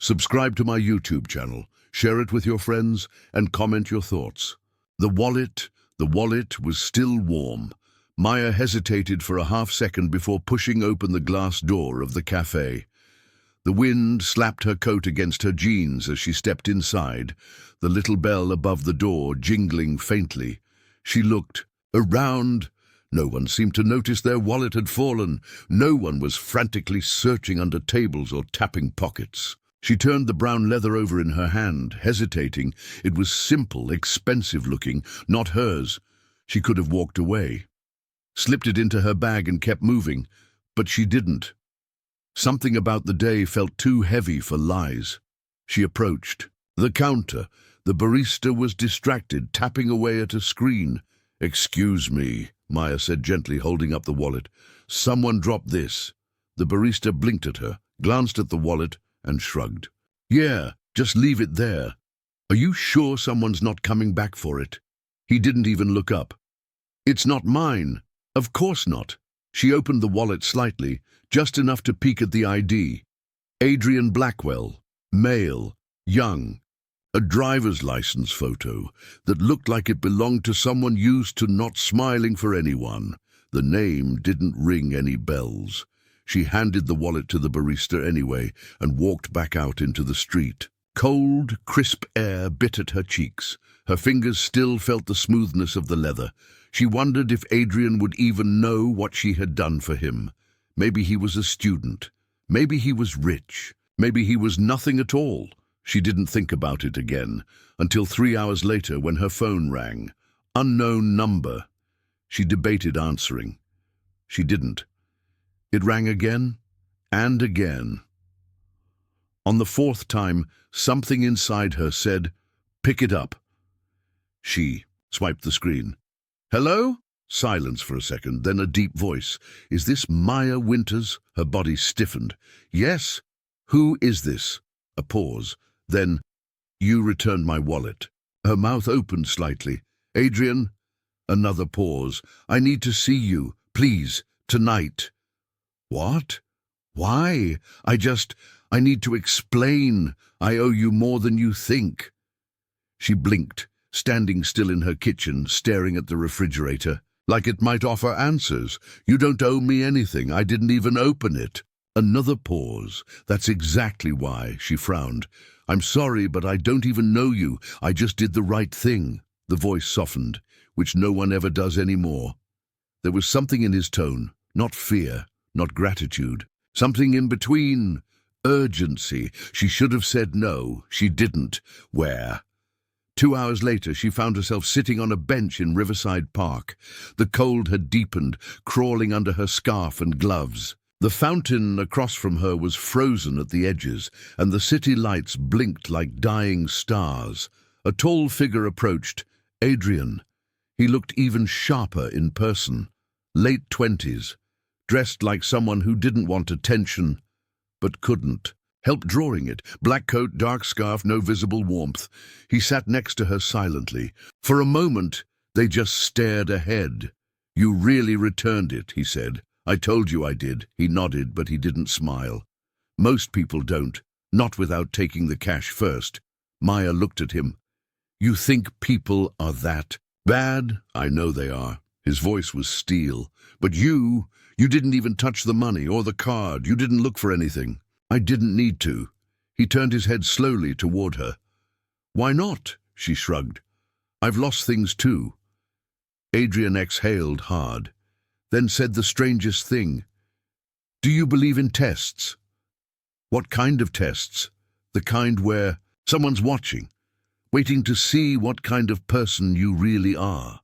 Subscribe to my YouTube channel, share it with your friends, and comment your thoughts. The wallet was still warm. Maya hesitated for a half-second before pushing open the glass door of the cafe. The wind slapped her coat against her jeans as she stepped inside, the little bell above the door jingling faintly. She looked around. No one seemed to notice their wallet had fallen. No one was frantically searching under tables or tapping pockets. She turned the brown leather over in her hand, hesitating. It was simple, expensive-looking, not hers. She could have walked away, slipped it into her bag and kept moving, but she didn't. Something about the day felt too heavy for lies. She approached the counter. The barista was distracted, tapping away at a screen. "Excuse me," Maya said gently, holding up the wallet. "Someone dropped this." The barista blinked at her, glanced at the wallet, and shrugged. "Yeah, just leave it there. Are you sure someone's not coming back for it?" He didn't even look up. "It's not mine." "Of course not." She opened the wallet slightly, just enough to peek at the ID. Adrian Blackwell, male, young. A driver's license photo that looked like it belonged to someone used to not smiling for anyone. The name didn't ring any bells. She handed the wallet to the barista anyway and walked back out into the street. Cold, crisp air bit at her cheeks. Her fingers still felt the smoothness of the leather. She wondered if Adrian would even know what she had done for him. Maybe he was a student. Maybe he was rich. Maybe he was nothing at all. She didn't think about it again until 3 hours later when her phone rang. Unknown number. She debated answering. She didn't. It rang again and again. On the fourth time, something inside her said, "Pick it up." She swiped the screen. "Hello?" Silence for a second, then a deep voice. "Is this Maya Winters?" Her body stiffened. "Yes." "Who is this?" A pause. Then, "You returned my wallet." Her mouth opened slightly. "Adrian?" Another pause. "I need to see you, please, tonight." "What? Why?" I need to explain. I owe you more than you think." She blinked, standing still in her kitchen, staring at the refrigerator, like it might offer answers. "You don't owe me anything. I didn't even open it." Another pause. "That's exactly why," she frowned. "I'm sorry, but I don't even know you. I just did the right thing." The voice softened, which no one ever does anymore. There was something in his tone, not fear, not gratitude, something in between. Urgency. She should have said no. She didn't. Where? 2 hours later, she found herself sitting on a bench in Riverside Park. The cold had deepened, crawling under her scarf and gloves. The fountain across from her was frozen at the edges, and the city lights blinked like dying stars. A tall figure approached. Adrian. He looked even sharper in person. Late 20s, dressed like someone who didn't want attention, but couldn't. Help drawing it. Black coat, dark scarf, no visible warmth. He sat next to her silently. For a moment, they just stared ahead. "You really returned it," he said. "I told you I did." He nodded, but he didn't smile. "Most people don't, not without taking the cash first." Maya looked at him. "You think people are that bad?" "I know they are." His voice was steel. "But you didn't even touch the money or the card. You didn't look for anything." "I didn't need to." He turned his head slowly toward her. "Why not?" She shrugged. "I've lost things too." Adrian exhaled hard, then said the strangest thing. "Do you believe in tests?" "What kind of tests?" "The kind where someone's watching, waiting to see what kind of person you really are."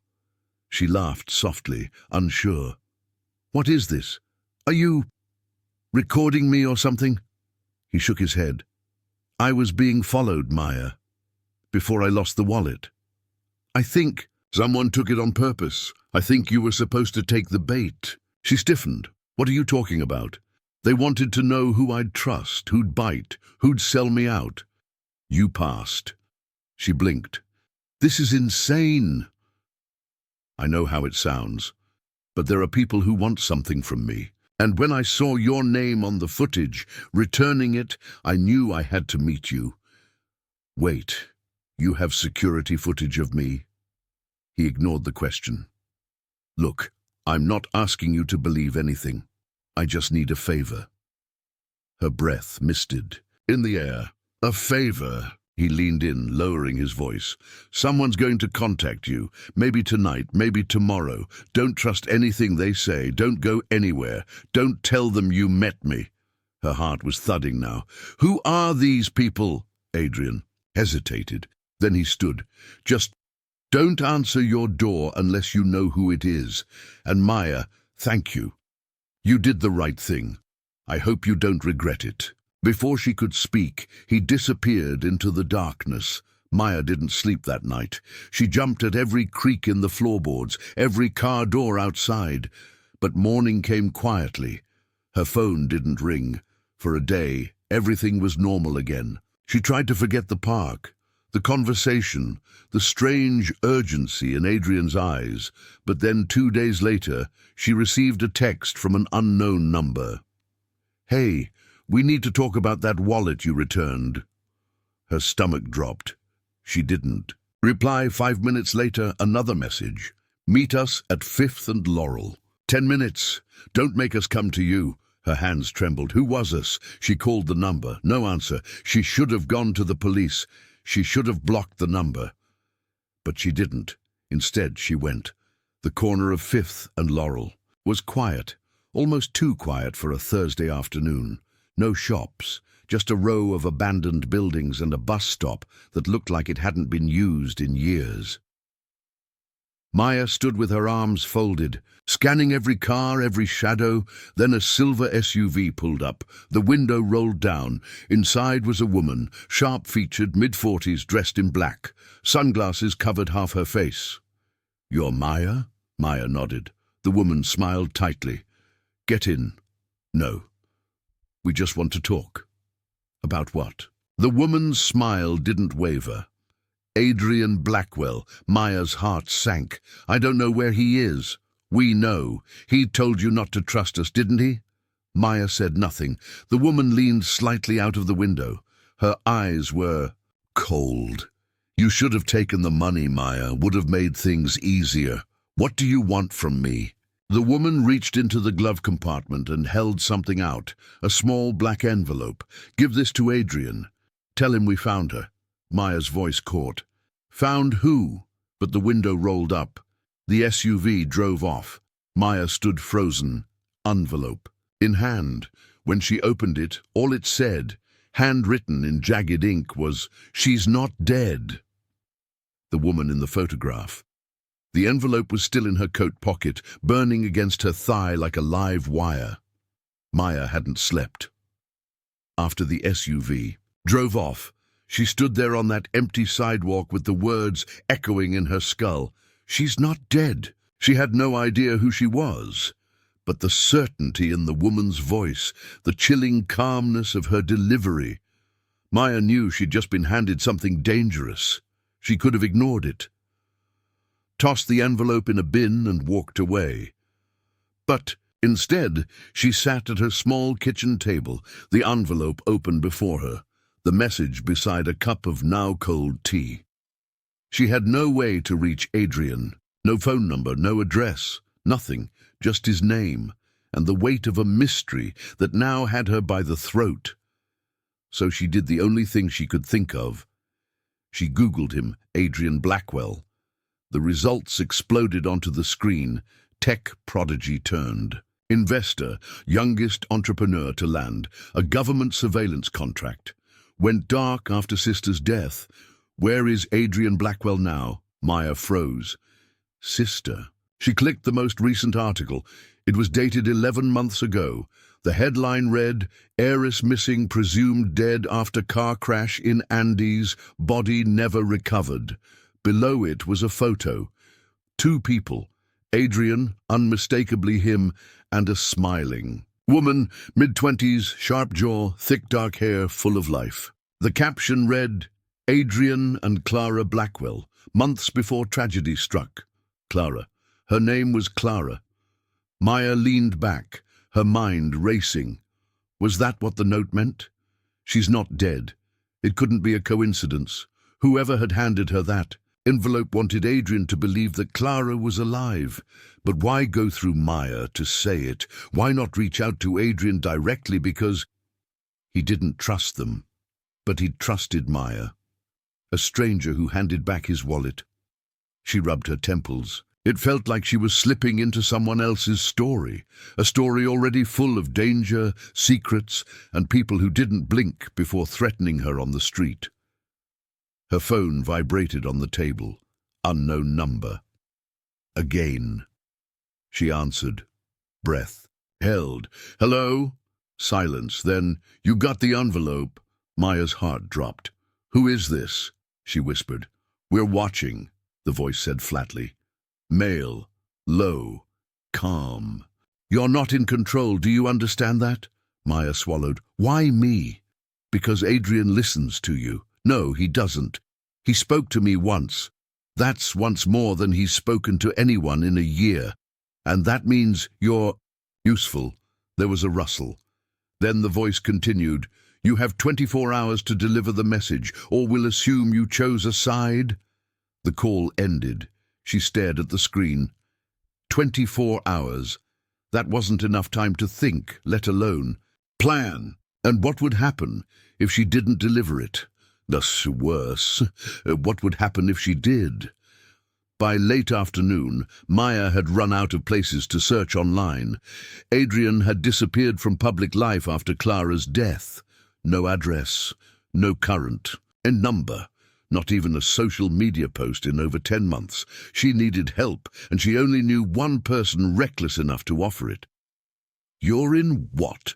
She laughed softly, unsure. "What is this? Are you recording me or something?" He shook his head. "I was being followed, Maya, before I lost the wallet. I think someone took it on purpose. I think you were supposed to take the bait." She stiffened. "What are you talking about?" "They wanted to know who I'd trust, who'd bite, who'd sell me out." "You passed." She blinked. "This is insane." "I know how it sounds, but there are people who want something from me, And when I saw your name on the footage, returning it, I knew I had to meet you. Wait, you have security footage of me? He ignored the question. Look, I'm not asking you to believe anything. I just need a favor. Her breath misted in the air. A favor? He leaned in, lowering his voice. Someone's going to contact you. Maybe tonight, maybe tomorrow. Don't trust anything they say. Don't go anywhere. Don't tell them you met me. Her heart was thudding now. Who are these people? Adrian hesitated. Then he stood. Just don't answer your door unless you know who it is. And Maya, thank you. You did the right thing. I hope you don't regret it. Before she could speak, he disappeared into the darkness. Maya didn't sleep that night. She jumped at every creak in the floorboards, every car door outside. But morning came quietly. Her phone didn't ring. For a day, everything was normal again. She tried to forget the park, the conversation, the strange urgency in Adrian's eyes. But then 2 days later, she received a text from an unknown number. Hey, we need to talk about that wallet you returned. Her stomach dropped. She didn't. Reply 5 minutes later, another message. Meet us at 5th and Laurel. 10 minutes. Don't make us come to you. Her hands trembled. Who was us? She called the number. No answer. She should have gone to the police. She should have blocked the number. But she didn't. Instead, she went. The corner of 5th and Laurel was quiet, almost too quiet for a Thursday afternoon. No shops, just a row of abandoned buildings and a bus stop that looked like it hadn't been used in years. Maya stood with her arms folded, scanning every car, every shadow. Then a silver SUV pulled up. The window rolled down. Inside was a woman, sharp-featured, mid-40s, dressed in black. Sunglasses covered half her face. You're Maya? Maya nodded. The woman smiled tightly. Get in. No. We just want to talk. About what? The woman's smile didn't waver. Adrian Blackwell. Maya's heart sank. I don't know where he is. We know. He told you not to trust us, didn't he? Maya said nothing. The woman leaned slightly out of the window. Her eyes were cold. You should have taken the money, Maya. Would have made things easier. What do you want from me? The woman reached into the glove compartment and held something out, a small black envelope. Give this to Adrian. Tell him we found her. Maya's voice caught. Found who? But the window rolled up. The SUV drove off. Maya stood frozen, envelope in hand. When she opened it, all it said, handwritten in jagged ink, was, "She's not dead." The woman in the photograph. The envelope was still in her coat pocket, burning against her thigh like a live wire. Maya hadn't slept. After the SUV drove off, she stood there on that empty sidewalk with the words echoing in her skull. She's not dead. She had no idea who she was. But the certainty in the woman's voice, the chilling calmness of her delivery. Maya knew she'd just been handed something dangerous. She could have ignored it, tossed the envelope in a bin and walked away. But instead, she sat at her small kitchen table, the envelope open before her, the message beside a cup of now-cold tea. She had no way to reach Adrian, no phone number, no address, nothing, just his name, and the weight of a mystery that now had her by the throat. So she did the only thing she could think of. She Googled him, Adrian Blackwell. The results exploded onto the screen. Tech prodigy turned investor, youngest entrepreneur to land, a government surveillance contract. Went dark after sister's death. Where is Adrian Blackwell now? Maya froze. Sister. She clicked the most recent article. It was dated 11 months ago. The headline read, "Heiress missing, presumed dead after car crash in Andes, body never recovered." Below it was a photo. 2 people, Adrian, unmistakably him, and a smiling woman, mid-20s, sharp jaw, thick dark hair, full of life. The caption read, Adrian and Clara Blackwell, months before tragedy struck. Clara. Her name was Clara. Maya leaned back, her mind racing. Was that what the note meant? She's not dead. It couldn't be a coincidence. Whoever had handed her that envelope wanted Adrian to believe that Clara was alive. But why go through Maya to say it? Why not reach out to Adrian directly? Because he didn't trust them. But he'd trusted Maya, a stranger who handed back his wallet. She rubbed her temples. It felt like she was slipping into someone else's story, a story already full of danger, secrets, and people who didn't blink before threatening her on the street. Her phone vibrated on the table. Unknown number. Again. She answered. Breath held. Hello? Silence. Then, you got the envelope. Maya's heart dropped. Who is this? She whispered. We're watching, the voice said flatly. Male, low, calm. You're not in control, do you understand that? Maya swallowed. Why me? Because Adrian listens to you. No, he doesn't. He spoke to me once. That's once more than he's spoken to anyone in a year. And that means you're useful. There was a rustle. Then the voice continued. You have 24 hours to deliver the message, or we'll assume you chose a side. The call ended. She stared at the screen. 24 hours. That wasn't enough time to think, let alone plan. And what would happen if she didn't deliver it? Thus worse, what would happen if she did? By late afternoon, Maya had run out of places to search online. Adrian had disappeared from public life after Clara's death. No address, no current, a number. Not even a social media post in over 10 months. She needed help, and she only knew one person reckless enough to offer it. You're in what?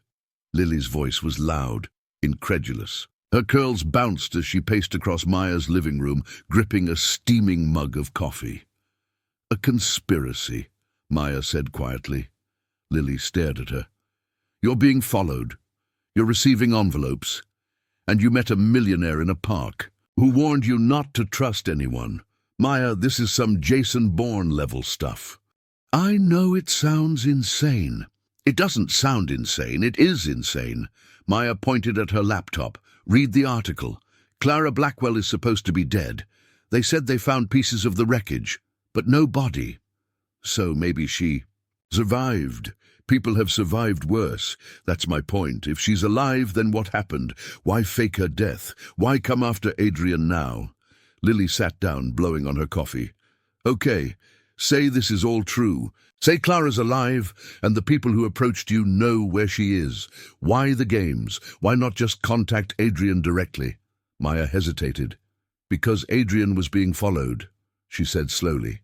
Lily's voice was loud, incredulous. Her curls bounced as she paced across Maya's living room, gripping a steaming mug of coffee. A conspiracy, Maya said quietly. Lily stared at her. You're being followed. You're receiving envelopes. And you met a millionaire in a park who warned you not to trust anyone. Maya, this is some Jason Bourne-level stuff. I know it sounds insane. It doesn't sound insane, it is insane. Maya pointed at her laptop. Read the article. Clara Blackwell is supposed to be dead. They said they found pieces of the wreckage, but no body. So maybe she survived. People have survived worse. That's my point. If she's alive, then what happened? Why fake her death? Why come after Adrian now? Lily sat down, blowing on her coffee. Okay, say this is all true. Say Clara's alive, and the people who approached you know where she is. Why the games? Why not just contact Adrian directly? Maya hesitated. Because Adrian was being followed, she said slowly.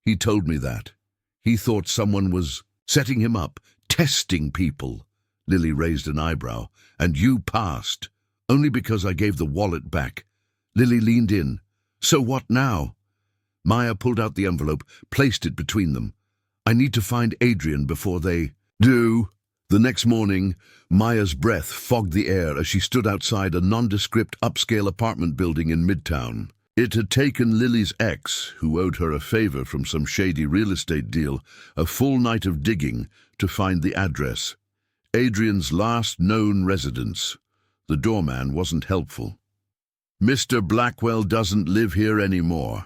He told me that. He thought someone was setting him up, testing people. Lily raised an eyebrow. And you passed. Only because I gave the wallet back. Lily leaned in. So what now? Maya pulled out the envelope, placed it between them. I need to find Adrian before they do. The next morning, Maya's breath fogged the air as she stood outside a nondescript upscale apartment building in Midtown. It had taken Lily's ex, who owed her a favor from some shady real estate deal, a full night of digging to find the address. Adrian's last known residence. The doorman wasn't helpful. Mr. Blackwell doesn't live here anymore.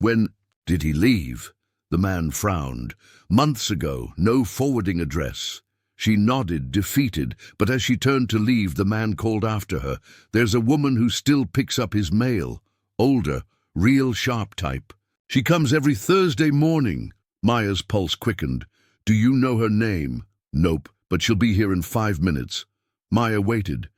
When did he leave? The man frowned. Months ago, no forwarding address. She nodded, defeated, but as she turned to leave, the man called after her. There's a woman who still picks up his mail. Older, real sharp type. She comes every Thursday morning. Maya's pulse quickened. Do you know her name? Nope, but she'll be here in 5 minutes. Maya waited.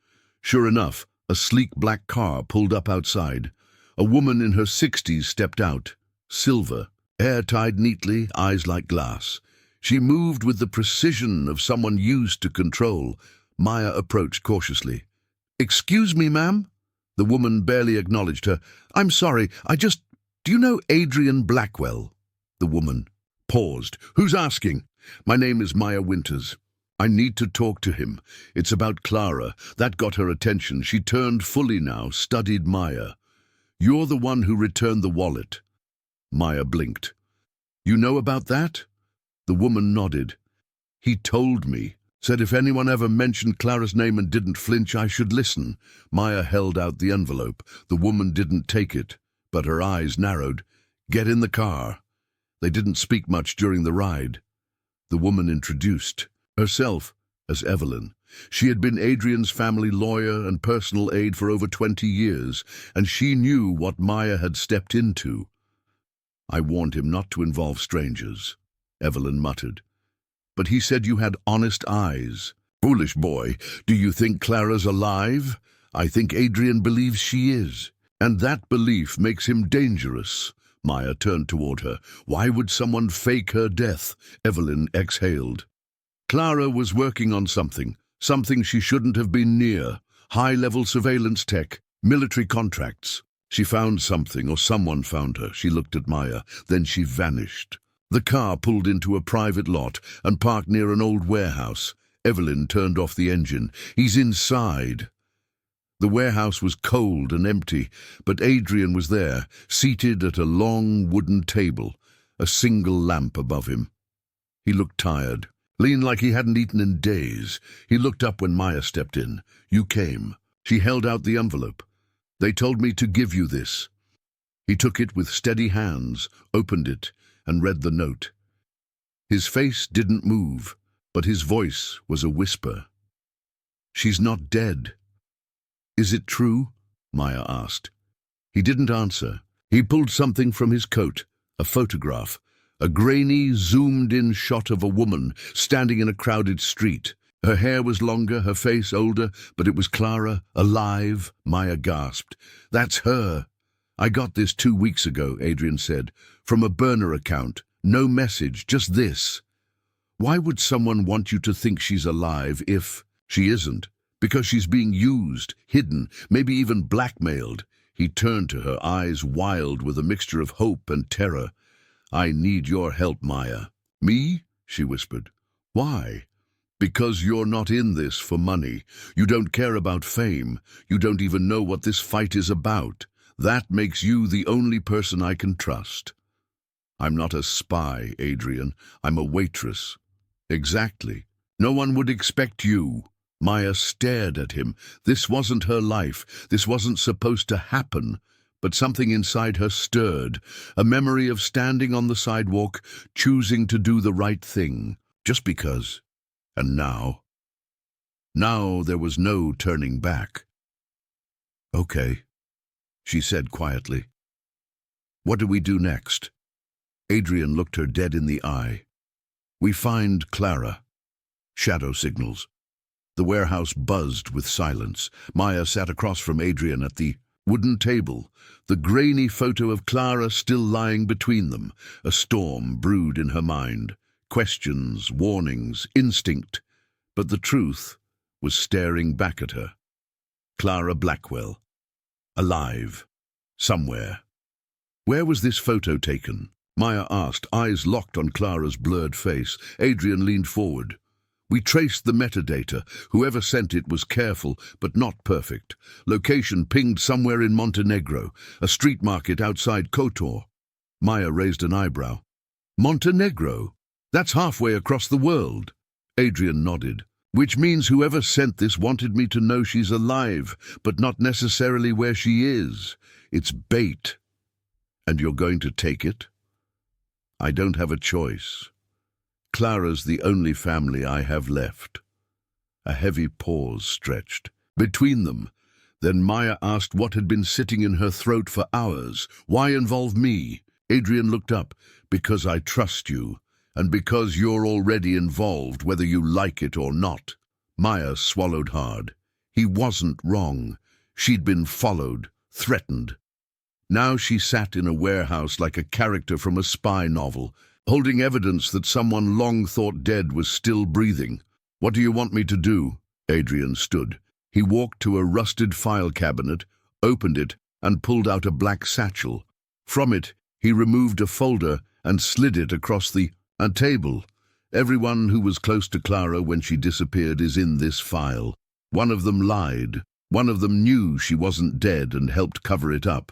Sure enough, a sleek black car pulled up outside. A woman in her 60s stepped out. Silver, hair tied neatly, eyes like glass. She moved with the precision of someone used to control. Maya approached cautiously. Excuse me, ma'am? The woman barely acknowledged her. I'm sorry, do you know Adrian Blackwell? The woman paused. Who's asking? My name is Maya Winters. I need to talk to him. It's about Clara. That got her attention. She turned fully now, studied Maya. You're the one who returned the wallet. Maya blinked. You know about that? The woman nodded. He told me. Said if anyone ever mentioned Clara's name and didn't flinch, I should listen. Maya held out the envelope. The woman didn't take it, but her eyes narrowed. Get in the car. They didn't speak much during the ride. The woman introduced herself as Evelyn. She had been Adrian's family lawyer and personal aide for over 20 years, and she knew what Maya had stepped into. I warned him not to involve strangers, Evelyn muttered. But he said you had honest eyes. Foolish boy, do you think Clara's alive? I think Adrian believes she is, and that belief makes him dangerous. Maya turned toward her. Why would someone fake her death? Evelyn exhaled. Clara was working on something she shouldn't have been near. High-level surveillance tech, military contracts. She found something, or someone found her. She looked at Maya, then she vanished. The car pulled into a private lot and parked near an old warehouse. Evelyn turned off the engine. He's inside. The warehouse was cold and empty, but Adrian was there, seated at a long wooden table, a single lamp above him. He looked tired, lean like he hadn't eaten in days. He looked up when Maya stepped in. You came. She held out the envelope. They told me to give you this. He took it with steady hands, opened it, and read the note. His face didn't move, but his voice was a whisper. She's not dead. Is it true? Maya asked. He didn't answer. He pulled something from his coat, a photograph, a grainy, zoomed-in shot of a woman standing in a crowded street. Her hair was longer, her face older, but it was Clara, alive. Maya gasped. That's her. I got this 2 weeks ago, Adrian said, from a burner account. No message, just this. Why would someone want you to think she's alive if she isn't? Because she's being used, hidden, maybe even blackmailed. He turned to her, eyes wild with a mixture of hope and terror. I need your help, Maya. Me? She whispered. Why? Because you're not in this for money. You don't care about fame. You don't even know what this fight is about. That makes you the only person I can trust. I'm not a spy, Adrian. I'm a waitress. Exactly. No one would expect you. Maya stared at him. This wasn't her life. This wasn't supposed to happen. But something inside her stirred, a memory of standing on the sidewalk, choosing to do the right thing, just because. And now there was no turning back. Okay, she said quietly. What do we do next? Adrian looked her dead in the eye. We find Clara. Shadow signals. The warehouse buzzed with silence. Maya sat across from Adrian at the wooden table, the grainy photo of Clara still lying between them. A storm brewed in her mind. Questions, warnings, instinct. But the truth was staring back at her. Clara Blackwell. Alive. Somewhere. Where was this photo taken? Maya asked, eyes locked on Clara's blurred face. Adrian leaned forward. We traced the metadata. Whoever sent it was careful, but not perfect. Location pinged somewhere in Montenegro, a street market outside Kotor. Maya raised an eyebrow. Montenegro? That's halfway across the world. Adrian nodded. Which means whoever sent this wanted me to know she's alive, but not necessarily where she is. It's bait. And you're going to take it? I don't have a choice. Clara's the only family I have left. A heavy pause stretched between them. Then Maya asked what had been sitting in her throat for hours. Why involve me? Adrian looked up. Because I trust you, and because you're already involved, whether you like it or not. Maya swallowed hard. He wasn't wrong. She'd been followed, threatened. Now she sat in a warehouse like a character from a spy novel, holding evidence that someone long thought dead was still breathing. What do you want me to do? Adrian stood. He walked to a rusted file cabinet, opened it, and pulled out a black satchel. From it, he removed a folder and slid it across the table. Everyone who was close to Clara when she disappeared is in this file. One of them lied. One of them knew she wasn't dead and helped cover it up.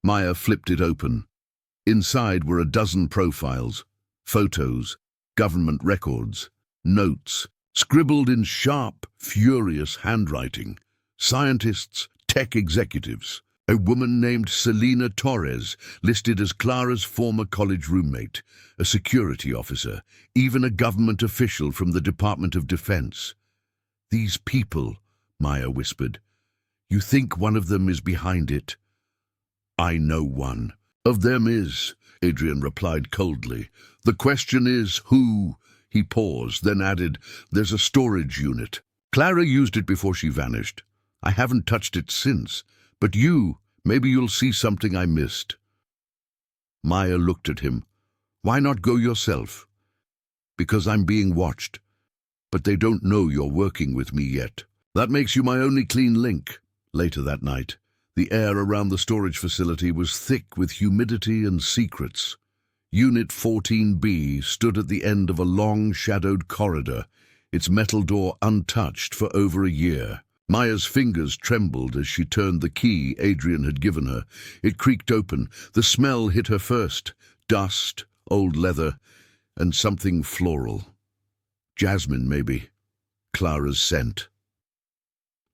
Maya flipped it open. Inside were a dozen profiles, photos, government records, notes, scribbled in sharp, furious handwriting. Scientists, tech executives. A woman named Selena Torres, listed as Clara's former college roommate, a security officer, even a government official from the Department of Defense. These people, Maya whispered. You think one of them is behind it? I know one. Of them is, Adrian replied coldly. The question is who? He paused, then added, there's a storage unit. Clara used it before she vanished. I haven't touched it since. But maybe you'll see something I missed. Maya looked at him. Why not go yourself? Because I'm being watched. But they don't know you're working with me yet. That makes you my only clean link. Later that night, the air around the storage facility was thick with humidity and secrets. Unit 14B stood at the end of a long, shadowed corridor, its metal door untouched for over a year. Maya's fingers trembled as she turned the key Adrian had given her. It creaked open. The smell hit her first. Dust, old leather, and something floral. Jasmine, maybe. Clara's scent.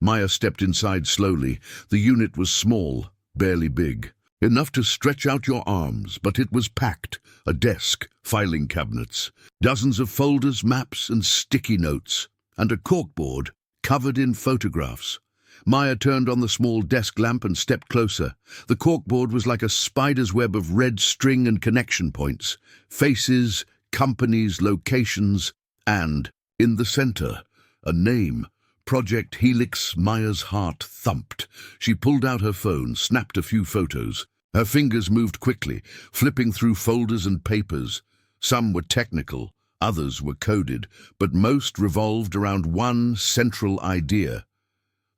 Maya stepped inside slowly. The unit was small, barely big. Enough to stretch out your arms, but it was packed. A desk, filing cabinets, dozens of folders, maps, and sticky notes, and a corkboard covered in photographs. Maya turned on the small desk lamp and stepped closer. The corkboard was like a spider's web of red string and connection points. Faces, companies, locations, and, in the center, a name. Project Helix. Maya's heart thumped. She pulled out her phone, snapped a few photos. Her fingers moved quickly, flipping through folders and papers. Some were technical, others were coded, but most revolved around one central idea.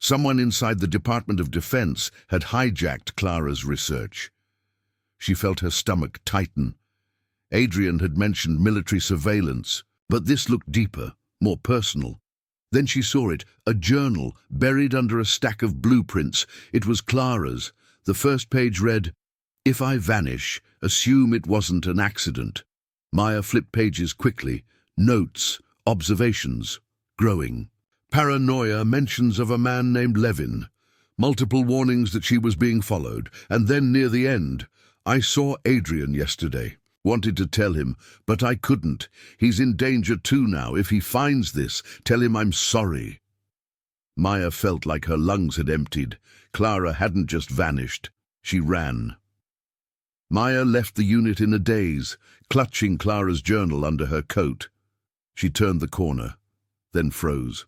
Someone inside the Department of Defense had hijacked Clara's research. She felt her stomach tighten. Adrian had mentioned military surveillance, but this looked deeper, more personal. Then she saw it, a journal buried under a stack of blueprints. It was Clara's. The first page read, "If I vanish, assume it wasn't an accident." Maya flipped pages quickly. Notes, observations, growing. Paranoia, mentions of a man named Levin. Multiple warnings that she was being followed. And then near the end, I saw Adrian yesterday. Wanted to tell him, but I couldn't. He's in danger too now. If he finds this, tell him I'm sorry. Maya felt like her lungs had emptied. Clara hadn't just vanished. She ran. Maya left the unit in a daze, clutching Clara's journal under her coat. She turned the corner, then froze.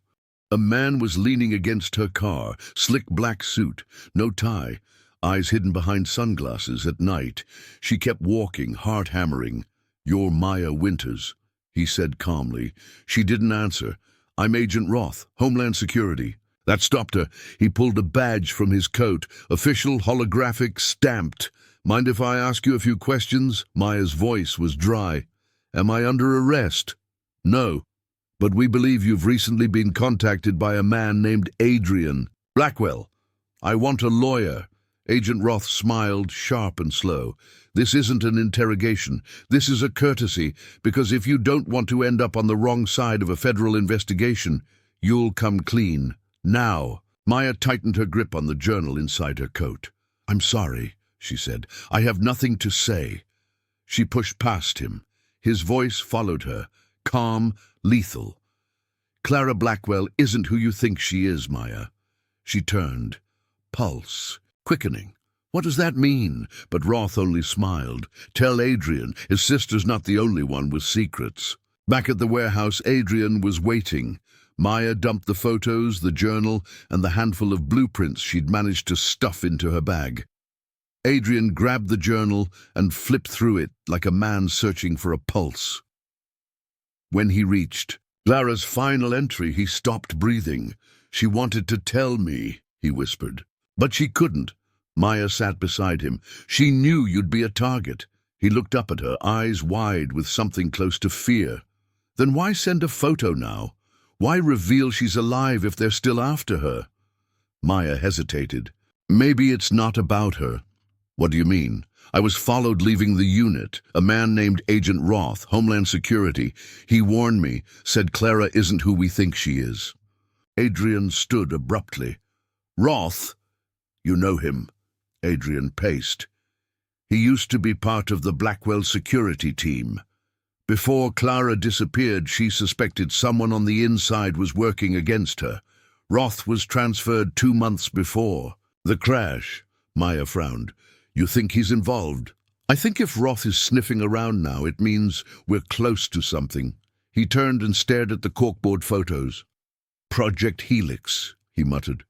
A man was leaning against her car, slick black suit, no tie, eyes hidden behind sunglasses at night. She kept walking, heart hammering. "You're Maya Winters," he said calmly. She didn't answer. "I'm Agent Roth, Homeland Security." That stopped her. He pulled a badge from his coat, official, holographic, stamped. "Mind if I ask you a few questions?" Maya's voice was dry. "Am I under arrest?" "No, but we believe you've recently been contacted by a man named Adrian Blackwell. I want a lawyer." Agent Roth smiled, sharp and slow. "This isn't an interrogation. This is a courtesy, because if you don't want to end up on the wrong side of a federal investigation, you'll come clean. Now." Maya tightened her grip on the journal inside her coat. "I'm sorry," she said. "I have nothing to say." She pushed past him. His voice followed her, calm, lethal. "Clara Blackwell isn't who you think she is, Maya." She turned. Pulse. Quickening. "What does that mean?" But Roth only smiled. "Tell Adrian. His sister's not the only one with secrets." Back at the warehouse, Adrian was waiting. Maya dumped the photos, the journal, and the handful of blueprints she'd managed to stuff into her bag. Adrian grabbed the journal and flipped through it like a man searching for a pulse. When he reached Clara's final entry, he stopped breathing. "She wanted to tell me," he whispered. "But she couldn't." Maya sat beside him. "She knew you'd be a target." He looked up at her, eyes wide with something close to fear. "Then why send a photo now? Why reveal she's alive if they're still after her?" Maya hesitated. "Maybe it's not about her. What do you mean? I was followed leaving the unit. A man named Agent Roth, Homeland Security. He warned me, said Clara isn't who we think she is. Adrian stood abruptly. Roth? You know him. Adrian paced. He used to be part of the Blackwell security team. Before Clara disappeared, she suspected someone on the inside was working against her. Roth was transferred 2 months before. The crash. Maya frowned. You think he's involved? I think if Roth is sniffing around now, it means we're close to something. He turned and stared at the corkboard photos. Project Helix, he muttered.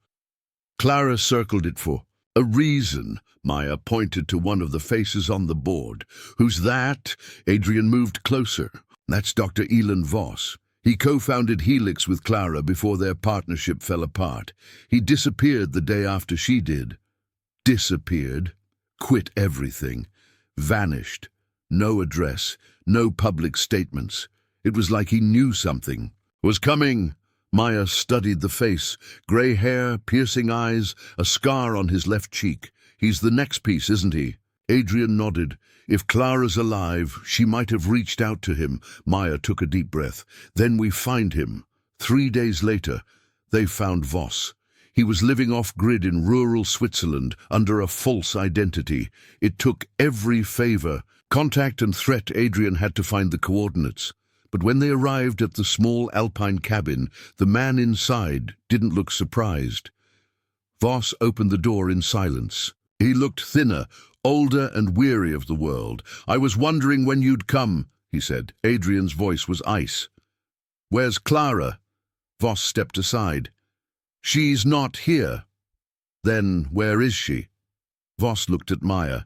Clara circled it for a reason. Maya pointed to one of the faces on the board. Who's that? Adrian moved closer. That's Dr. Elon Voss. He co-founded Helix with Clara before their partnership fell apart. He disappeared the day after she did. Disappeared. Quit everything. Vanished. No address. No public statements. It was like he knew something. Was coming. Maya studied the face. Grey hair, piercing eyes, a scar on his left cheek. He's the next piece, isn't he? Adrian nodded. If Clara's alive, she might have reached out to him. Maya took a deep breath. Then we find him. 3 days later, they found Voss. He was living off-grid in rural Switzerland under a false identity. It took every favor. Contact and threat. Adrian had to find the coordinates. But when they arrived at the small alpine cabin, the man inside didn't look surprised. Voss opened the door in silence. He looked thinner, older and weary of the world. I was wondering when you'd come, he said. Adrian's voice was ice. Where's Clara? Voss stepped aside. She's not here. Then where is she? Voss looked at Maya.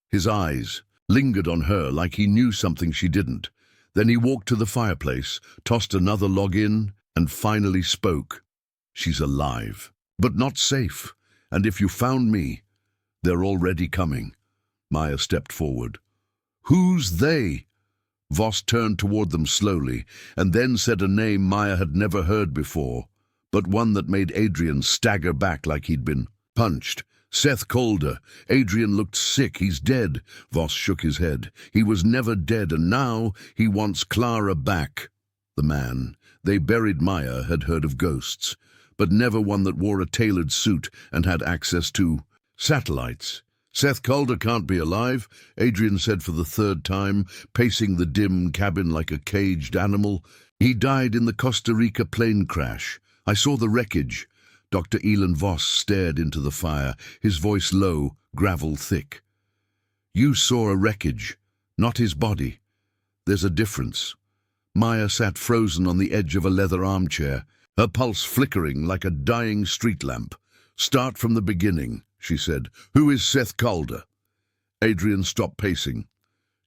His eyes lingered on her like he knew something she didn't. Then he walked to the fireplace, tossed another log in, and finally spoke. She's alive, but not safe. And if you found me, they're already coming. Maya stepped forward. Who's they? Voss turned toward them slowly, and then said a name Maya had never heard before, but one that made Adrian stagger back like he'd been punched. Seth Calder. Adrian looked sick. He's dead. Voss shook his head. He was never dead, and now he wants Clara back. The man they buried Maya had heard of ghosts, but never one that wore a tailored suit and had access to satellites. Seth Calder can't be alive, Adrian said for the 3rd time, pacing the dim cabin like a caged animal. He died in the Costa Rica plane crash. I saw the wreckage. Dr. Elon Voss stared into the fire, his voice low, gravel thick. You saw a wreckage, not his body. There's a difference. Maya sat frozen on the edge of a leather armchair, her pulse flickering like a dying street lamp. Start from the beginning, she said. Who is Seth Calder? Adrian stopped pacing.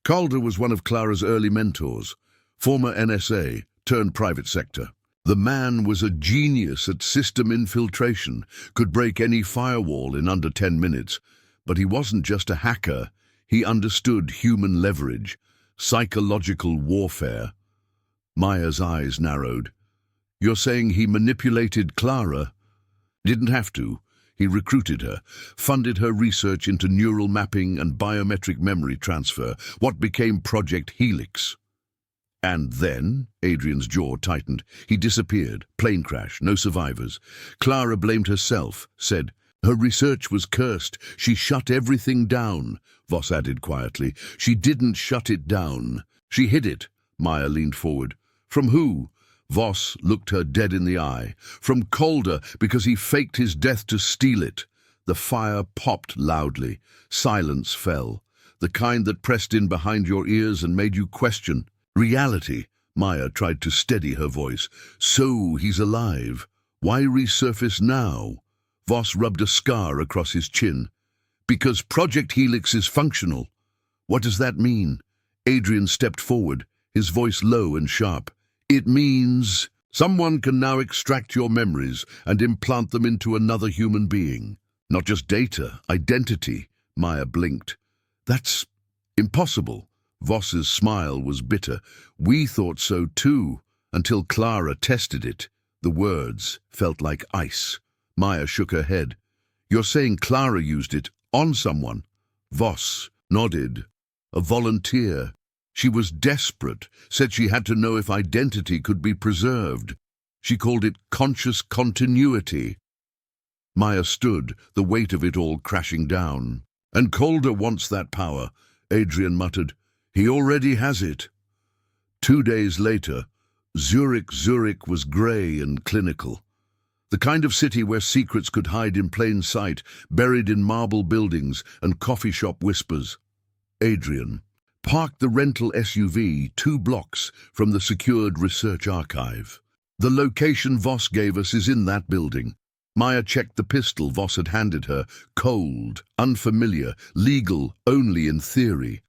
Calder was one of Clara's early mentors, former NSA, turned private sector. The man was a genius at system infiltration, could break any firewall in under 10 minutes. But he wasn't just a hacker. He understood human leverage, psychological warfare. Maya's eyes narrowed. You're saying he manipulated Clara? Didn't have to. He recruited her, funded her research into neural mapping and biometric memory transfer, what became Project Helix. And then, Adrian's jaw tightened. He disappeared. Plane crash, no survivors. Clara blamed herself, said, her research was cursed. She shut everything down, Voss added quietly. She didn't shut it down. She hid it. Maya leaned forward. From who? Voss looked her dead in the eye. From Calder, because he faked his death to steal it. The fire popped loudly. Silence fell. The kind that pressed in behind your ears and made you question reality. Maya tried to steady her voice. So he's alive. Why resurface now? Voss rubbed a scar across his chin. Because Project Helix is functional. What does that mean? Adrian stepped forward, his voice low and sharp. It means someone can now extract your memories and implant them into another human being. Not just data, identity. Maya blinked. That's impossible. Voss's smile was bitter. We thought so too, until Clara tested it. The words felt like ice. Maya shook her head. You're saying Clara used it on someone? Voss nodded. A volunteer. She was desperate, said she had to know if identity could be preserved. She called it conscious continuity. Maya stood, the weight of it all crashing down. And Calder wants that power, Adrian muttered. He already has it. 2 days later, Zurich was grey and clinical. The kind of city where secrets could hide in plain sight, buried in marble buildings and coffee shop whispers. Adrian parked the rental SUV 2 blocks from the secured research archive. The location Voss gave us is in that building. Maya checked the pistol Voss had handed her, cold, unfamiliar, legal only in theory.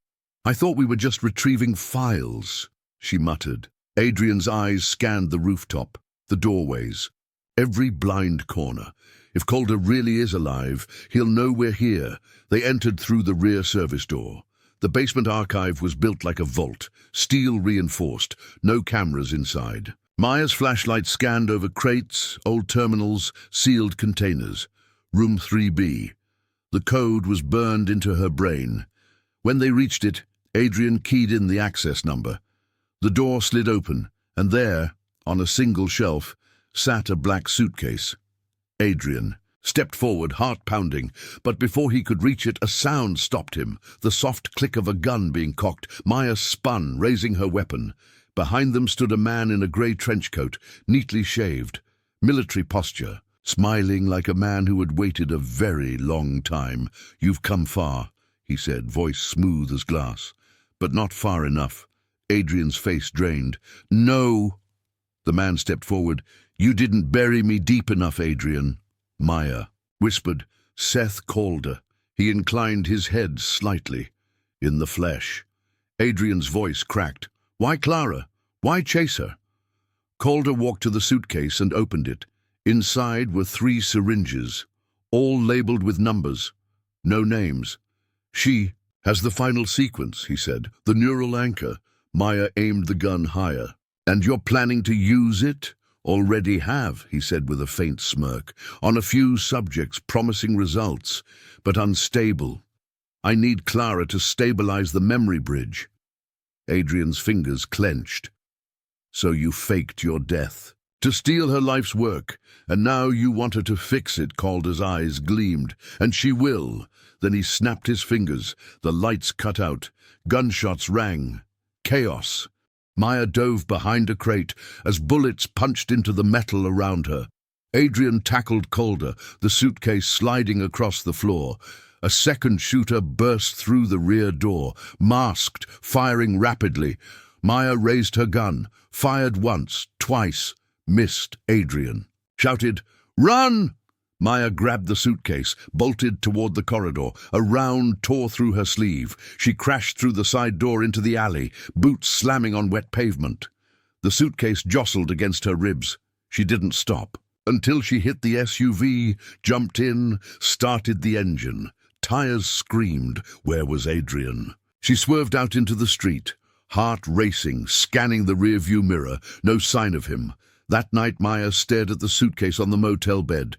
I thought we were just retrieving files, she muttered. Adrian's eyes scanned the rooftop, the doorways, every blind corner. If Calder really is alive, he'll know we're here. They entered through the rear service door. The basement archive was built like a vault, steel reinforced, no cameras inside. Maya's flashlight scanned over crates, old terminals, sealed containers. Room 3B. The code was burned into her brain. When they reached it, Adrian keyed in the access number. The door slid open, and there, on a single shelf, sat a black suitcase. Adrian stepped forward, heart pounding, but before he could reach it, a sound stopped him, the soft click of a gun being cocked. Maya spun, raising her weapon. Behind them stood a man in a grey trench coat, neatly shaved, military posture, smiling like a man who had waited a very long time. "You've come far," he said, voice smooth as glass. "But not far enough." Adrian's face drained. "No." The man stepped forward. "You didn't bury me deep enough, Adrian." Maya whispered, "Seth Calder." He inclined his head slightly. "In the flesh." Adrian's voice cracked. "Why Clara? Why chase her?" Calder walked to the suitcase and opened it. Inside were 3 syringes, all labeled with numbers. No names. "She has the final sequence," he said. "The neural anchor." Maya aimed the gun higher. "And you're planning to use it?" "Already have," he said with a faint smirk. "On a few subjects, promising results, but unstable. I need Clara to stabilize the memory bridge." Adrian's fingers clenched. "So you faked your death to steal her life's work, and now you want her to fix it." Calder's eyes gleamed. "And she will." Then he snapped his fingers. The lights cut out. Gunshots rang. Chaos. Maya dove behind a crate as bullets punched into the metal around her. Adrian tackled Calder, the suitcase sliding across the floor. A second shooter burst through the rear door, masked, firing rapidly. Maya raised her gun, fired once, twice, missed Adrian. Shouted, "Run!" Maya grabbed the suitcase, bolted toward the corridor. A round tore through her sleeve. She crashed through the side door into the alley, boots slamming on wet pavement. The suitcase jostled against her ribs. She didn't stop until she hit the SUV, jumped in, started the engine. Tires screamed. Where was Adrian? She swerved out into the street, heart racing, scanning the rearview mirror. No sign of him. That night Maya stared at the suitcase on the motel bed.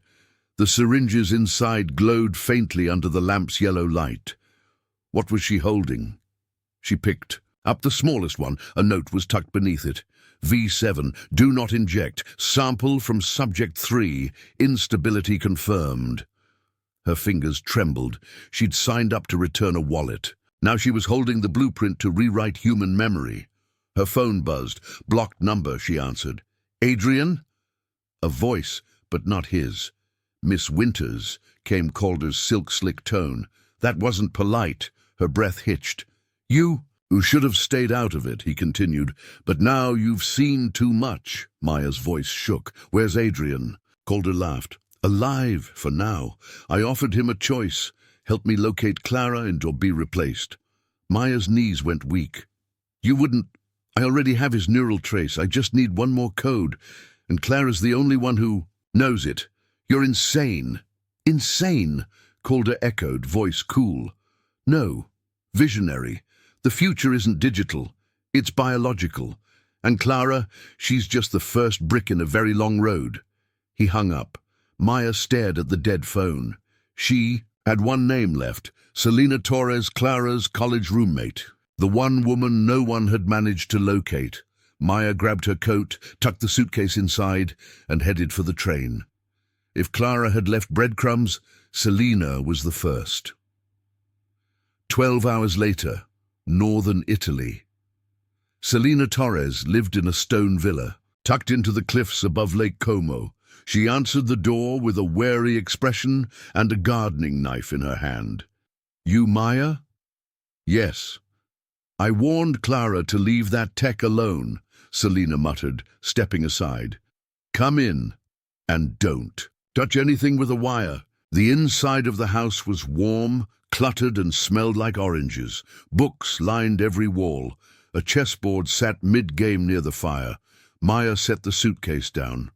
The syringes inside glowed faintly under the lamp's yellow light. What was she holding? She picked up the smallest one. A note was tucked beneath it. V7, do not inject. Sample from subject 3. Instability confirmed. Her fingers trembled. She'd signed up to return a wallet. Now she was holding the blueprint to rewrite human memory. Her phone buzzed. "Blocked number," she answered. "Adrian?" A voice, but not his. "Miss Winters," came Calder's silk-slick tone. "That wasn't polite." Her breath hitched. "You should have stayed out of it," he continued. "But now you've seen too much." Maya's voice shook. "Where's Adrian?" Calder laughed. "Alive, for now. I offered him a choice. Help me locate Clara and or be replaced." Maya's knees went weak. "You wouldn't... I already have his neural trace. I just need one more code. And Clara's the only one who knows it." "You're insane." "Insane?" Calder echoed, voice cool. "No. Visionary. The future isn't digital. It's biological. And Clara, she's just the first brick in a very long road." He hung up. Maya stared at the dead phone. She Had one name left, Selena Torres, Clara's college roommate. The one woman no one had managed to locate. Maya grabbed her coat, tucked the suitcase inside, and headed for the train. If Clara had left breadcrumbs, Selena was the first. 12 hours later, northern Italy. Selena Torres lived in a stone villa, tucked into the cliffs above Lake Como. She answered the door with a wary expression and a gardening knife in her hand. "You Maya?" "Yes." "I warned Clara to leave that tech alone," Selena muttered, stepping aside. "Come in, and don't touch anything with a wire." The inside of the house was warm, cluttered, and smelled like oranges. Books lined every wall. A chessboard sat mid-game near the fire. Maya set the suitcase down.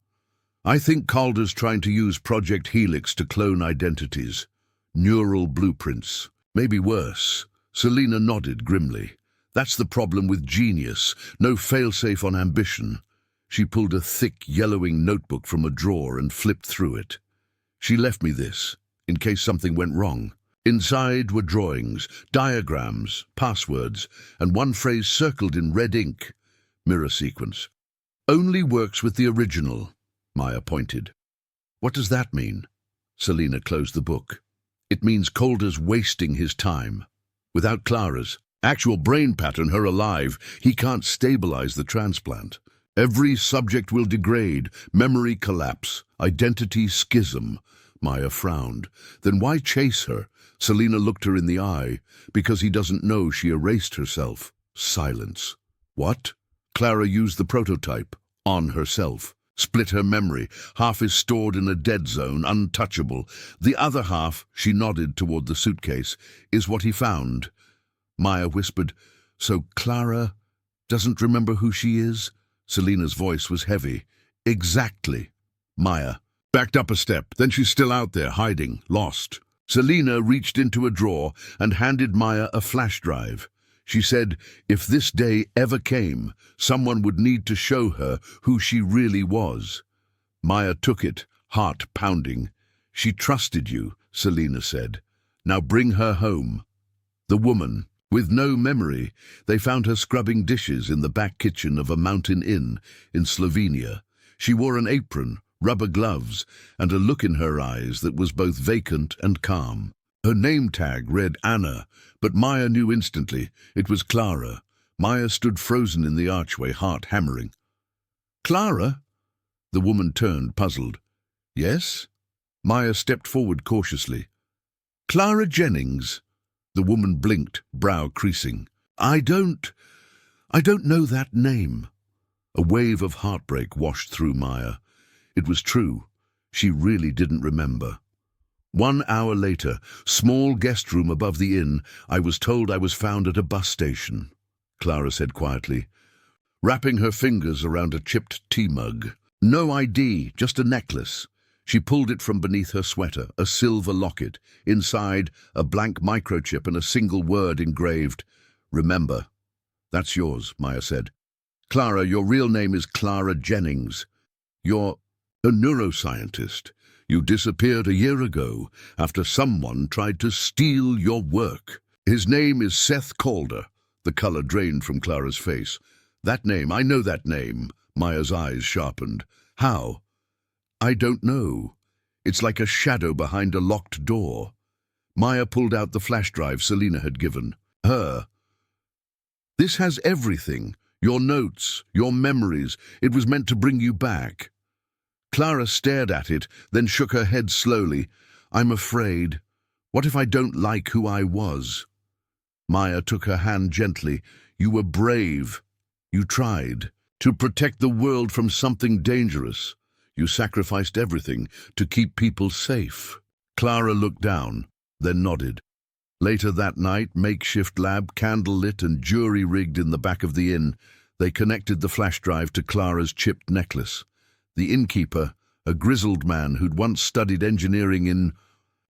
"I think Calder's trying to use Project Helix to clone identities. Neural blueprints. Maybe worse." Selena nodded grimly. "That's the problem with genius. No failsafe on ambition." She pulled a thick, yellowing notebook from a drawer and flipped through it. "She left me this, in case something went wrong." Inside were drawings, diagrams, passwords, and one phrase circled in red ink. "Mirror sequence. Only works with the original," Maya pointed. "What does that mean?" Selena closed the book. "It means Calder's wasting his time. Without Clara's actual brain pattern, her alive, he can't stabilize the transplant. Every subject will degrade, memory collapse, identity schism." Maya frowned. "Then why chase her?" Selena looked her in the eye. "Because he doesn't know she erased herself." Silence. "What?" "Clara used the prototype on herself. Split her memory. Half is stored in a dead zone, untouchable. The other half," she nodded toward the suitcase, "is what he found." Maya whispered, "So Clara doesn't remember who she is?" Selena's voice was heavy. "Exactly." Maya backed up a step. "Then she's still out there, hiding, lost." Selena reached into a drawer and handed Maya a flash drive. She said, if this day ever came, someone would need to show her who she really was. Maya took it, heart pounding. "She trusted you," Selena said. "Now bring her home." The woman, with no memory, they found her scrubbing dishes in the back kitchen of a mountain inn in Slovenia. She wore an apron, rubber gloves, and a look in her eyes that was both vacant and calm. Her name tag read Anna, but Maya knew instantly it was Clara. Maya stood frozen in the archway, heart hammering. "Clara?" The woman turned, puzzled. "Yes?" Maya stepped forward cautiously. "Clara Jennings?" The woman blinked, brow creasing. I don't know that name." A wave of heartbreak washed through Maya. It was true. She really didn't remember. 1 hour later, small guest room above the inn. "I was told I was found at a bus station," Clara said quietly, wrapping her fingers around a chipped tea mug. "No ID, just a necklace." She pulled it from beneath her sweater, a silver locket. Inside, a blank microchip and a single word engraved, "Remember." "That's yours," Maya said. "Clara, your real name is Clara Jennings. You're a neuroscientist. You disappeared a year ago after someone tried to steal your work. His name is Seth Calder." The color drained from Clara's face. "That name, I know that name." Maya's eyes sharpened. "How?" "I don't know. It's like a shadow behind a locked door." Maya pulled out the flash drive Selena had given her. "This has everything. Your notes, your memories. It was meant to bring you back." Clara stared at it, then shook her head slowly. "I'm afraid. What if I don't like who I was?" Maya took her hand gently. "You were brave. You tried to protect the world from something dangerous. You sacrificed everything to keep people safe." Clara looked down, then nodded. Later that night, makeshift lab, candlelit and jury-rigged in the back of the inn, they connected the flash drive to Clara's chipped necklace. The innkeeper, a grizzled man who'd once studied engineering in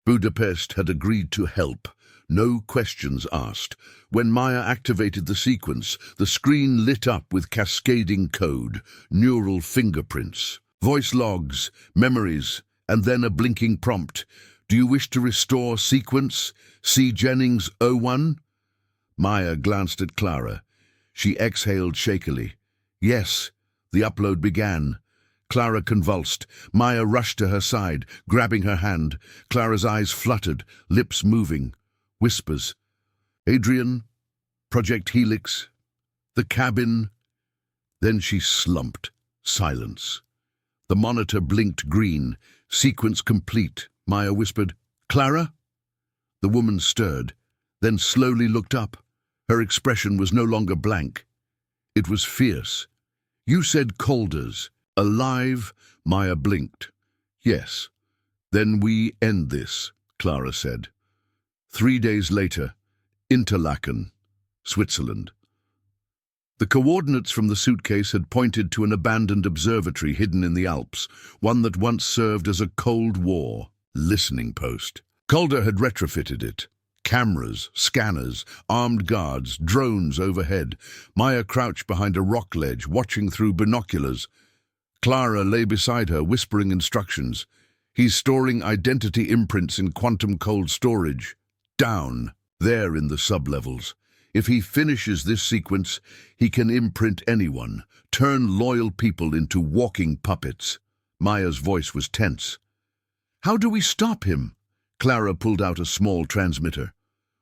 Budapest, had agreed to help. No questions asked. When Maya activated the sequence, the screen lit up with cascading code, neural fingerprints, voice logs, memories, and then a blinking prompt. Do you wish to restore sequence C. Jennings 01? Maya glanced at Clara. She exhaled shakily. Yes, the upload began. Clara convulsed. Maya rushed to her side, grabbing her hand. Clara's eyes fluttered, lips moving. Whispers. Adrian, Project Helix, the cabin. Then she slumped. Silence. The monitor blinked green. Sequence complete. Maya whispered, Clara? The woman stirred, then slowly looked up. Her expression was no longer blank. It was fierce. You said Calder's. Alive? Maya blinked. Yes. Then we end this, Clara said. 3 days later, Interlaken, Switzerland. The coordinates from the suitcase had pointed to an abandoned observatory hidden in the Alps, one that once served as a Cold War listening post. Calder had retrofitted it. Cameras, scanners, armed guards, drones overhead. Maya crouched behind a rock ledge, watching through binoculars. Clara lay beside her, whispering instructions. He's storing identity imprints in quantum cold storage. Down, there in the sublevels. If he finishes this sequence, he can imprint anyone, turn loyal people into walking puppets. Maya's voice was tense. How do we stop him? Clara pulled out a small transmitter.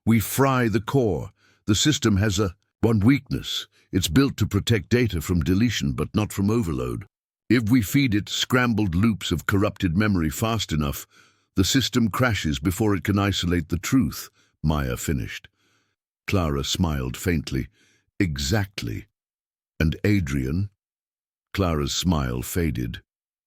We fry the core. The system has one weakness. It's built to protect data from deletion, but not from overload. If we feed it scrambled loops of corrupted memory fast enough, the system crashes before it can isolate the truth, Maya finished. Clara smiled faintly. Exactly. And Adrian? Clara's smile faded.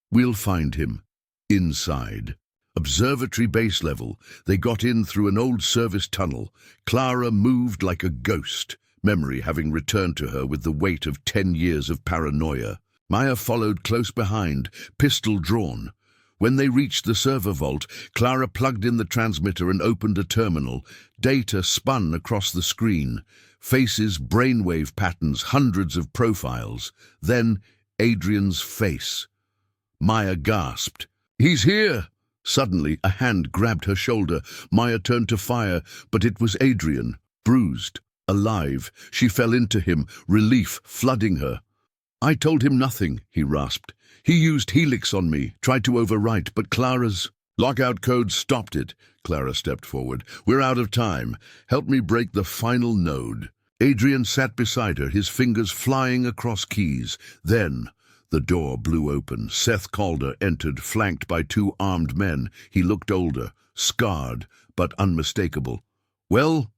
We'll find him. Inside. Observatory base level. They got in through an old service tunnel. Clara moved like a ghost, memory having returned to her with the weight of 10 years of paranoia. Maya followed close behind, pistol drawn. When they reached the server vault, Clara plugged in the transmitter and opened a terminal. Data spun across the screen. Faces, brainwave patterns, hundreds of profiles. Then Adrian's face. Maya gasped. He's here! Suddenly, a hand grabbed her shoulder. Maya turned to fire, but it was Adrian, bruised, alive. She fell into him, relief flooding her. I told him nothing, he rasped. He used Helix on me, tried to overwrite, but Clara's lockout code stopped it. Clara stepped forward. We're out of time. Help me break the final node. Adrian sat beside her, his fingers flying across keys. Then the door blew open. Seth Calder entered, flanked by 2 armed men. He looked older, scarred, but unmistakable. Well,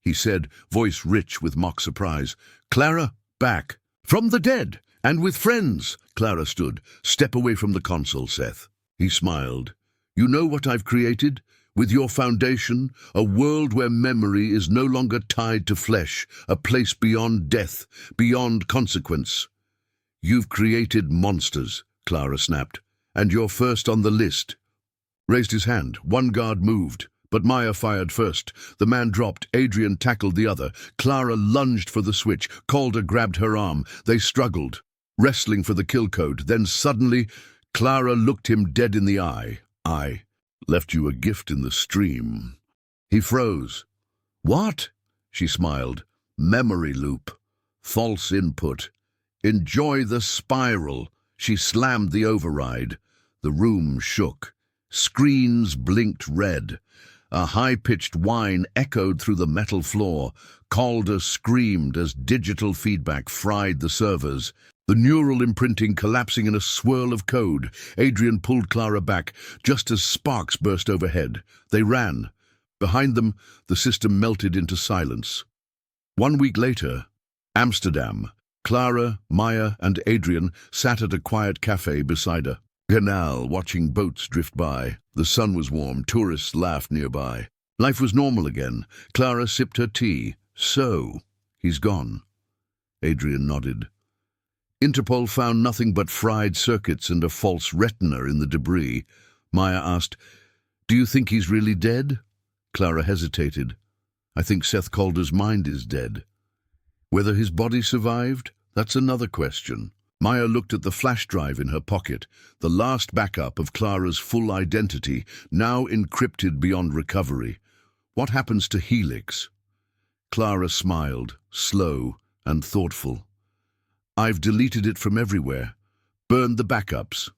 he said, voice rich with mock surprise. Clara, back. From the dead, and with friends. Clara stood. Step away from the console, Seth. He smiled. You know what I've created? With your foundation, a world where memory is no longer tied to flesh, a place beyond death, beyond consequence. You've created monsters, Clara snapped, and you're first on the list. Raised his hand. One guard moved, but Maya fired first. The man dropped. Adrian tackled the other. Clara lunged for the switch. Calder grabbed her arm. They struggled, wrestling for the kill code. Then suddenly, Clara looked him dead in the eye. I left you a gift in the stream. He froze. What? She smiled. Memory loop. False input. Enjoy the spiral. She slammed the override. The room shook. Screens blinked red. A high-pitched whine echoed through the metal floor. Calder screamed as digital feedback fried the servers. The neural imprinting collapsing in a swirl of code. Adrian pulled Clara back, just as sparks burst overhead. They ran. Behind them, the system melted into silence. 1 week later, Amsterdam. Clara, Maya, and Adrian sat at a quiet cafe beside a canal, watching boats drift by. The sun was warm. Tourists laughed nearby. Life was normal again. Clara sipped her tea. So, he's gone. Adrian nodded. Interpol found nothing but fried circuits and a false retina in the debris. Maya asked, Do you think he's really dead? Clara hesitated. I think Seth Calder's mind is dead. Whether his body survived, that's another question. Maya looked at the flash drive in her pocket, the last backup of Clara's full identity, now encrypted beyond recovery. What happens to Helix? Clara smiled, slow and thoughtful. I've deleted it from everywhere, burned the backups.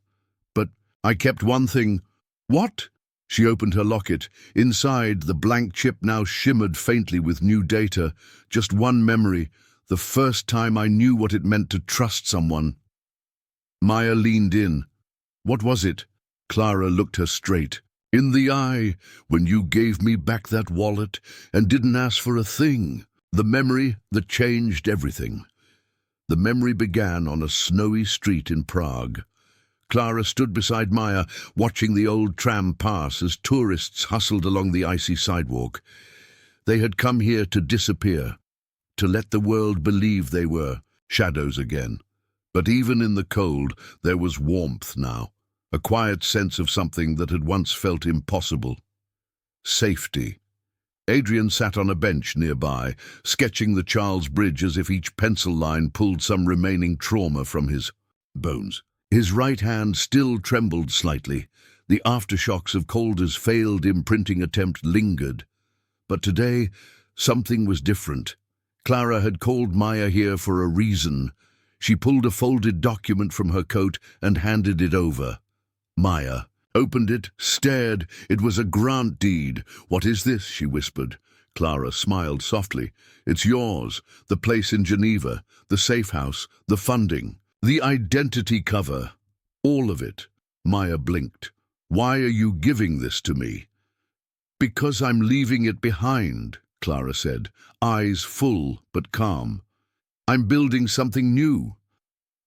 But I kept one thing. What? She opened her locket. Inside, the blank chip now shimmered faintly with new data. Just one memory, the first time I knew what it meant to trust someone. Maya leaned in. What was it? Clara looked her straight in the eye when you gave me back that wallet and didn't ask for a thing. The memory that changed everything. The memory began on a snowy street in Prague. Clara stood beside Maya, watching the old tram pass as tourists hustled along the icy sidewalk. They had come here to disappear, to let the world believe they were shadows again. But even in the cold, there was warmth now, a quiet sense of something that had once felt impossible. Safety. Adrian sat on a bench nearby, sketching the Charles Bridge as if each pencil line pulled some remaining trauma from his bones. His right hand still trembled slightly. The aftershocks of Calder's failed imprinting attempt lingered. But today, something was different. Clara had called Maya here for a reason. She pulled a folded document from her coat and handed it over. Maya opened it, stared. It was a grant deed. What is this? She whispered. Clara smiled softly. It's yours. The place in Geneva, the safe house, the funding, the identity cover. All of it. Maya blinked. Why are you giving this to me? Because I'm leaving it behind, Clara said, eyes full but calm. I'm building something new.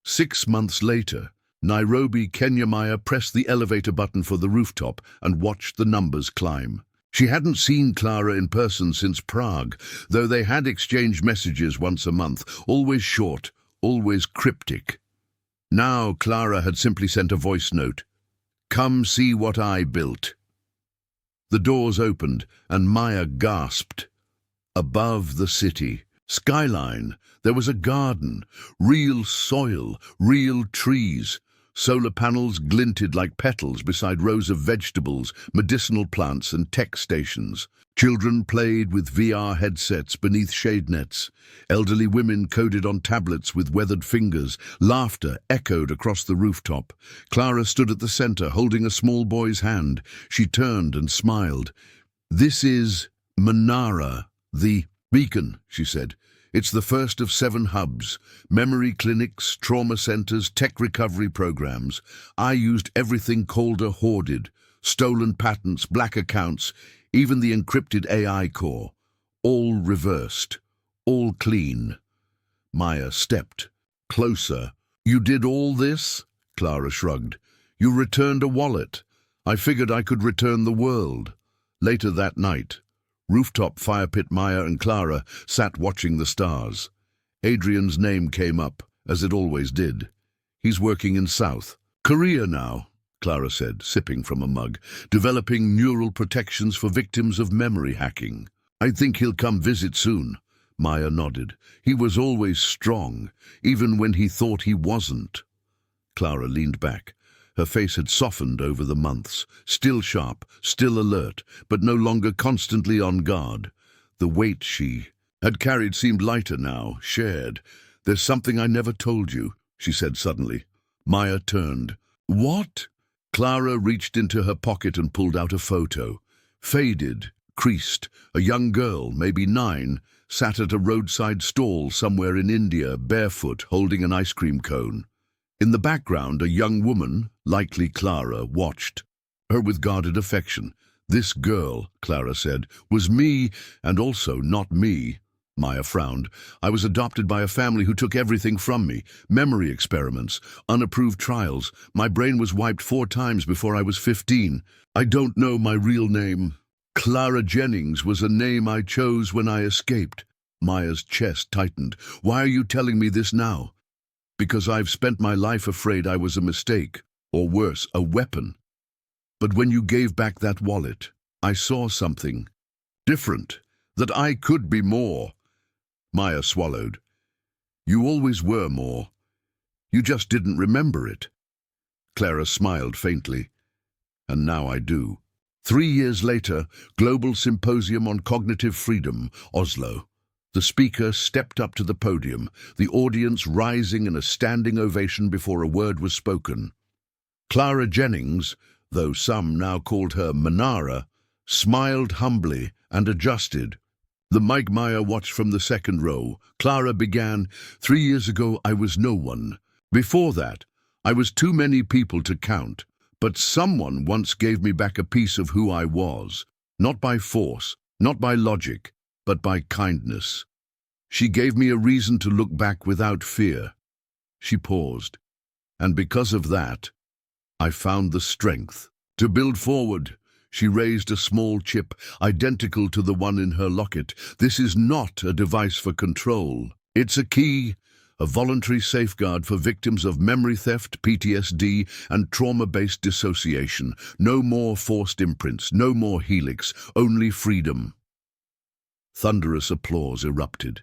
6 months later, Nairobi, Kenya. Maya pressed the elevator button for the rooftop and watched the numbers climb. She hadn't seen Clara in person since Prague, though they had exchanged messages once a month, always short, always cryptic. Now Clara had simply sent a voice note. Come see what I built. The doors opened, and Maya gasped. Above the city, skyline, there was a garden, real soil, real trees. Solar panels glinted like petals beside rows of vegetables, medicinal plants and tech stations. Children played with VR headsets beneath shade nets. Elderly women coded on tablets with weathered fingers. Laughter echoed across the rooftop. Clara stood at the center, holding a small boy's hand. She turned and smiled. This is Manara, the beacon, she said. It's the first of 7 hubs, memory clinics, trauma centers, tech recovery programs. I used everything Calder hoarded, stolen patents, black accounts, even the encrypted AI core. All reversed, all clean. Maya stepped closer. You did all this? Clara shrugged. You returned a wallet. I figured I could return the world. Later that night, rooftop fire pit. Maya and Clara sat watching the stars. Adrian's name came up, as it always did. He's working in South Korea now, Clara said, sipping from a mug, developing neural protections for victims of memory hacking. I think he'll come visit soon. Maya nodded. He was always strong, even when he thought he wasn't. Clara leaned back. Her face had softened over the months, still sharp, still alert, but no longer constantly on guard. The weight she had carried seemed lighter now, shared. There's something I never told you, she said suddenly. Maya turned. What? Clara reached into her pocket and pulled out a photo. Faded, creased, a young girl, maybe 9, sat at a roadside stall somewhere in India, barefoot, holding an ice cream cone. In the background, a young woman, likely Clara, watched her with guarded affection. This girl, Clara said, was me, and also not me. Maya frowned. I was adopted by a family who took everything from me. Memory experiments, unapproved trials. My brain was wiped 4 times before I was 15. I don't know my real name. Clara Jennings was a name I chose when I escaped. Maya's chest tightened. Why are you telling me this now? Because I've spent my life afraid I was a mistake, or worse, a weapon. But when you gave back that wallet, I saw something different, that I could be more. Maya swallowed. You always were more. You just didn't remember it. Clara smiled faintly. And now I do. 3 years later, Global Symposium on Cognitive Freedom, Oslo. The speaker stepped up to the podium, the audience rising in a standing ovation before a word was spoken. Clara Jennings, though some now called her Manara, smiled humbly and adjusted. The Mike Meyer watched from the second row. Clara began, 3 years ago I was no one. Before that, I was too many people to count. But someone once gave me back a piece of who I was, not by force, not by logic, but by kindness. She gave me a reason to look back without fear. She paused, and because of that, I found the strength to build forward. She raised a small chip, identical to the one in her locket. This is not a device for control. It's a key, a voluntary safeguard for victims of memory theft, PTSD, and trauma-based dissociation. No more forced imprints, no more helix, only freedom. Thunderous applause erupted.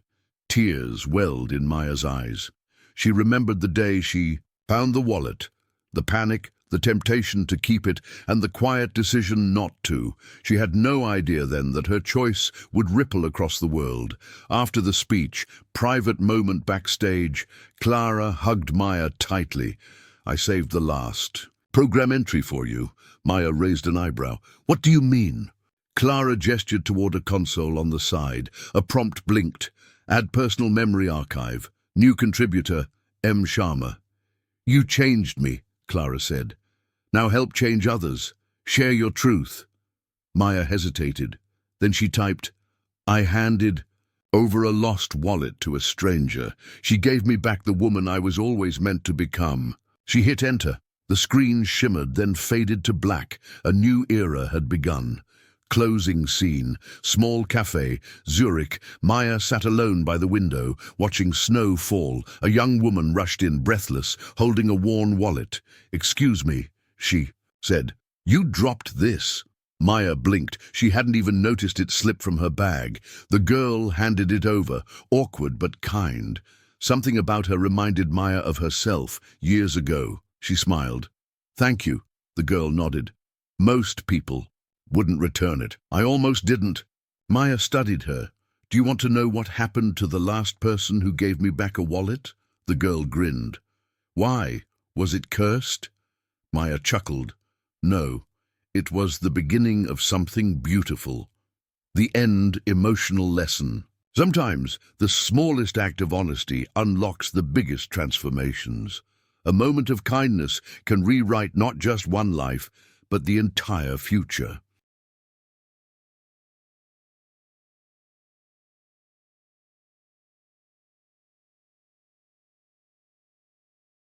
Tears welled in Maya's eyes. She remembered the day she found the wallet, the panic, the temptation to keep it, and the quiet decision not to. She had no idea then that her choice would ripple across the world. After the speech, private moment backstage, Clara hugged Maya tightly. I saved the last. Program entry for you. Maya raised an eyebrow. What do you mean? Clara gestured toward a console on the side. A prompt blinked. Add personal memory archive. New contributor, M. Sharma. You changed me, Clara said. Now help change others. Share your truth. Maya hesitated. Then she typed, I handed over a lost wallet to a stranger. She gave me back the woman I was always meant to become. She hit enter. The screen shimmered, then faded to black. A new era had begun. Closing scene. Small cafe, Zurich. Maya sat alone by the window, watching snow fall. A young woman rushed in, breathless, holding a worn wallet. Excuse me, she said. You dropped this. Maya blinked. She hadn't even noticed it slip from her bag. The girl handed it over, awkward but kind. Something about her reminded Maya of herself, years ago. She smiled. Thank you, the girl nodded. Most people wouldn't return it. I almost didn't. Maya studied her. Do you want to know what happened to the last person who gave me back a wallet? The girl grinned. Why? Was it cursed? Maya chuckled. No, it was the beginning of something beautiful. The end emotional lesson. Sometimes the smallest act of honesty unlocks the biggest transformations. A moment of kindness can rewrite not just one life, but the entire future.